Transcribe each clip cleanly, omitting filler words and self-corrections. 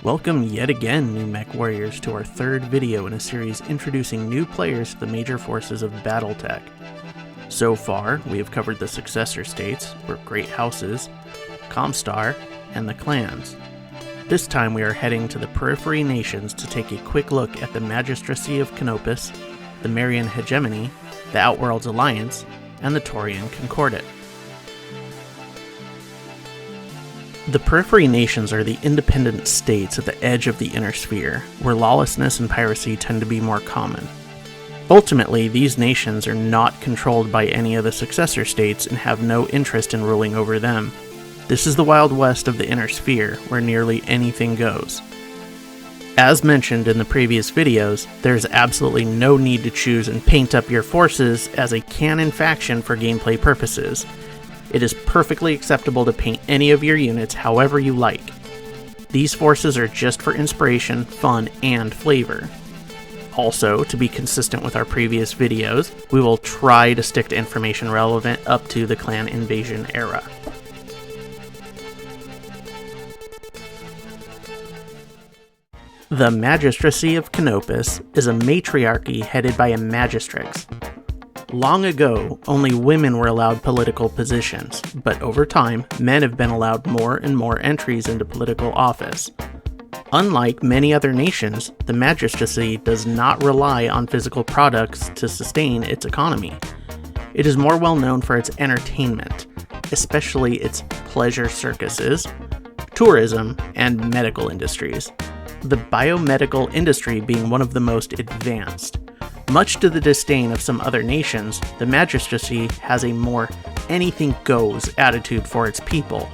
Welcome yet again, new mech warriors, to our third video in a series introducing new players to the major forces of BattleTech. So far, we have covered the successor states, or great houses, Comstar, and the clans. This time we are heading to the Periphery nations to take a quick look at the Magistracy of Canopus, the Marian Hegemony, the Outworlds Alliance, and the Taurian Concordat. The Periphery nations are the independent states at the edge of the inner sphere, where lawlessness and piracy tend to be more common. Ultimately, these nations are not controlled by any of the successor states and have no interest in ruling over them. This is the Wild West of the inner sphere, where nearly anything goes. As mentioned in the previous videos, there is absolutely no need to choose and paint up your forces as a canon faction for gameplay purposes. It is perfectly acceptable to paint any of your units however you like. These forces are just for inspiration, fun, and flavor. Also, to be consistent with our previous videos, we will try to stick to information relevant up to the clan invasion era. The Magistracy of Canopus is a matriarchy headed by a magistrix. Long ago, only women were allowed political positions, but over time, men have been allowed more and more entries into political office. Unlike many other nations, the magistracy does not rely on physical products to sustain its economy. It is more well known for its entertainment, especially its pleasure circuses, tourism, and medical industries. The biomedical industry being one of the most advanced. Much to the disdain of some other nations, the magistracy has a more anything goes attitude for its people,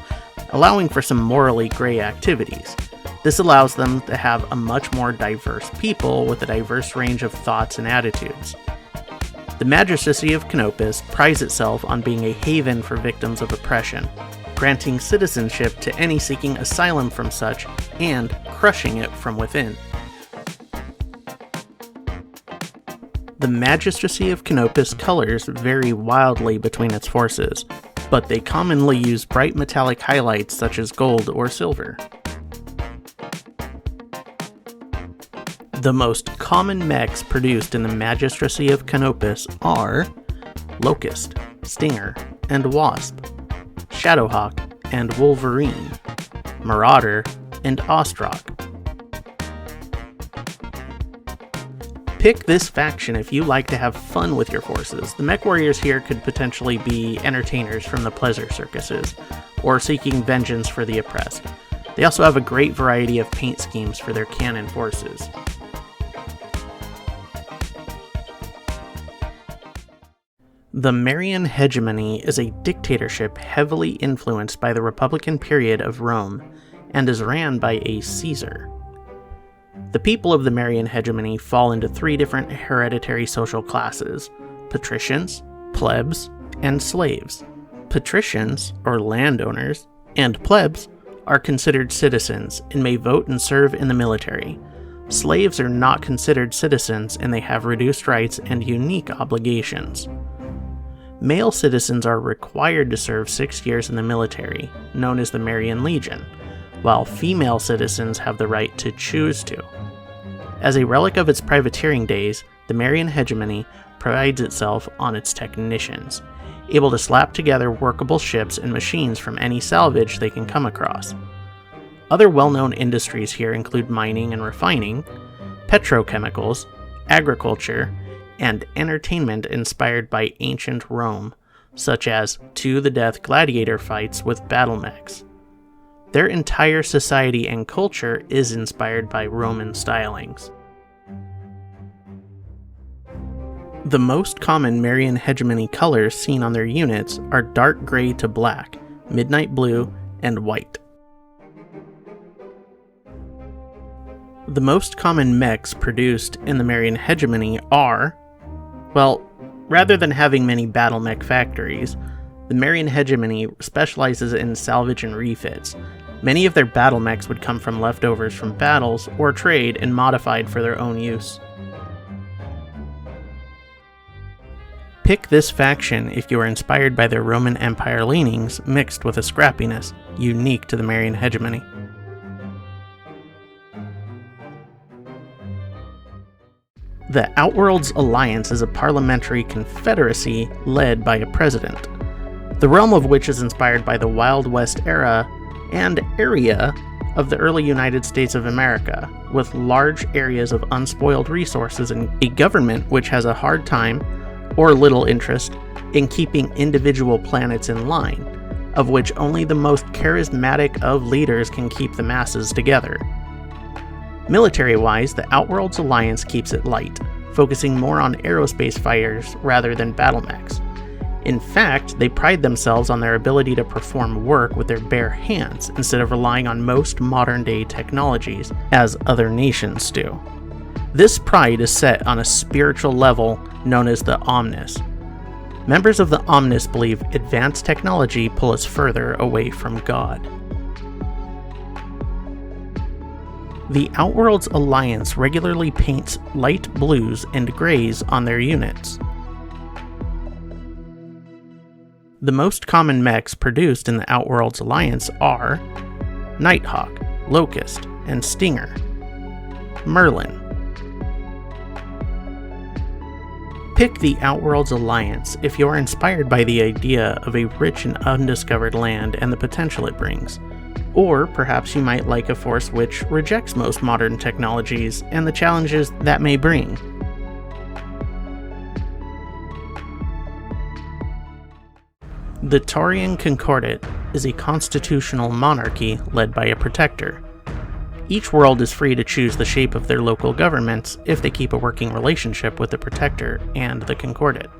allowing for some morally gray activities. This allows them to have a much more diverse people with a diverse range of thoughts and attitudes. The Magistracy of Canopus prides itself on being a haven for victims of oppression, granting citizenship to any seeking asylum from such, and crushing it from within. The Magistracy of Canopus colors vary wildly between its forces, but they commonly use bright metallic highlights such as gold or silver. The most common mechs produced in the Magistracy of Canopus are Locust, Stinger, and Wasp, Shadowhawk and Wolverine, Marauder, and Ostrock. Pick this faction if you like to have fun with your forces. The mech warriors here could potentially be entertainers from the pleasure circuses, or seeking vengeance for the oppressed. They also have a great variety of paint schemes for their canon forces. The Marian Hegemony is a dictatorship heavily influenced by the Republican period of Rome, and is ran by a Caesar. The people of the Marian Hegemony fall into three different hereditary social classes: patricians, plebs, and slaves. Patricians, or landowners, and plebs are considered citizens and may vote and serve in the military. Slaves are not considered citizens and they have reduced rights and unique obligations. Male citizens are required to serve 6 years in the military, known as the Marian Legion, while female citizens have the right to choose to. As a relic of its privateering days, the Marian Hegemony prides itself on its technicians, able to slap together workable ships and machines from any salvage they can come across. Other well-known industries here include mining and refining, petrochemicals, agriculture, and entertainment inspired by ancient Rome, such as to-the-death gladiator fights with battle mechs. Their entire society and culture is inspired by Roman stylings. The most common Marian Hegemony colors seen on their units are dark gray to black, midnight blue, and white. The most common mechs produced in the Marian Hegemony are, well, rather than having many battle mech factories, the Marian Hegemony specializes in salvage and refits. Many of their battle mechs would come from leftovers from battles or trade and modified for their own use. Pick this faction if you are inspired by their Roman Empire leanings mixed with a scrappiness unique to the Marian Hegemony. The Outworlds Alliance is a parliamentary confederacy led by a president, the realm of which is inspired by the Wild West era and area of the early United States of America, with large areas of unspoiled resources and a government which has a hard time, or little interest, in keeping individual planets in line, of which only the most charismatic of leaders can keep the masses together. Military-wise, the Outworlds Alliance keeps it light, focusing more on aerospace fighters rather than battle mechs. In fact, they pride themselves on their ability to perform work with their bare hands instead of relying on most modern-day technologies, as other nations do. This pride is set on a spiritual level known as the Omnis. Members of the Omnis believe advanced technology pull us further away from God. The Outworlds Alliance regularly paints light blues and grays on their units. The most common mechs produced in the Outworlds Alliance are Nighthawk, Locust, and Stinger. Merlin. Pick the Outworlds Alliance if you are inspired by the idea of a rich and undiscovered land and the potential it brings. Or perhaps you might like a force which rejects most modern technologies and the challenges that may bring. The Taurian Concordat is a constitutional monarchy led by a protector. Each world is free to choose the shape of their local governments if they keep a working relationship with the protector and the Concordat.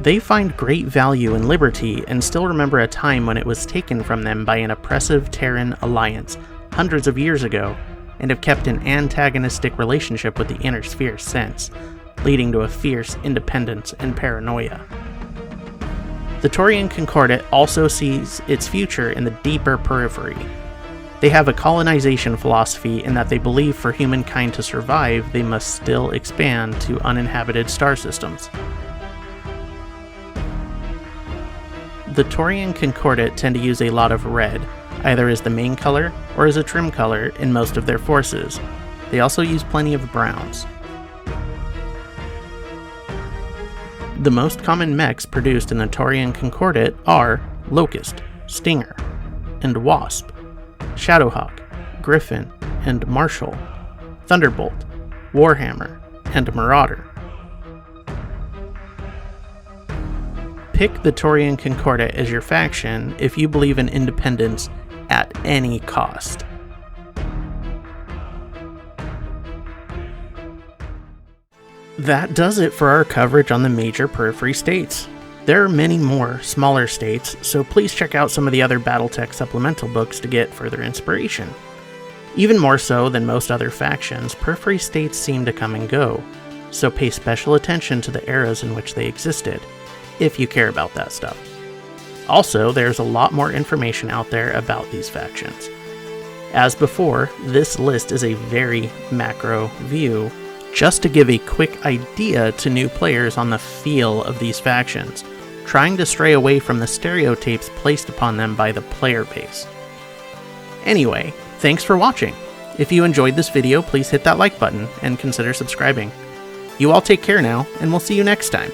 They find great value in liberty and still remember a time when it was taken from them by an oppressive Terran alliance hundreds of years ago, and have kept an antagonistic relationship with the Inner Sphere since, leading to a fierce independence and paranoia. The Taurian Concordat also sees its future in the deeper periphery. They have a colonization philosophy in that they believe for humankind to survive, they must still expand to uninhabited star systems. The Taurian Concordat tend to use a lot of red, either as the main color or as a trim color in most of their forces. They also use plenty of browns. The most common mechs produced in the Taurian Concordat are Locust, Stinger, and Wasp, Shadowhawk, Griffin, and Marshal, Thunderbolt, Warhammer, and Marauder. Pick the Taurian Concordat as your faction if you believe in independence at any cost. That does it for our coverage on the major Periphery States. There are many more smaller states, so please check out some of the other BattleTech supplemental books to get further inspiration. Even more so than most other factions, Periphery States seem to come and go, so pay special attention to the eras in which they existed, if you care about that stuff. Also, there's a lot more information out there about these factions. As before, this list is a very macro view, just to give a quick idea to new players on the feel of these factions, trying to stray away from the stereotypes placed upon them by the player base. Anyway, thanks for watching. If you enjoyed this video, please hit that like button and consider subscribing. You all take care now, and we'll see you next time.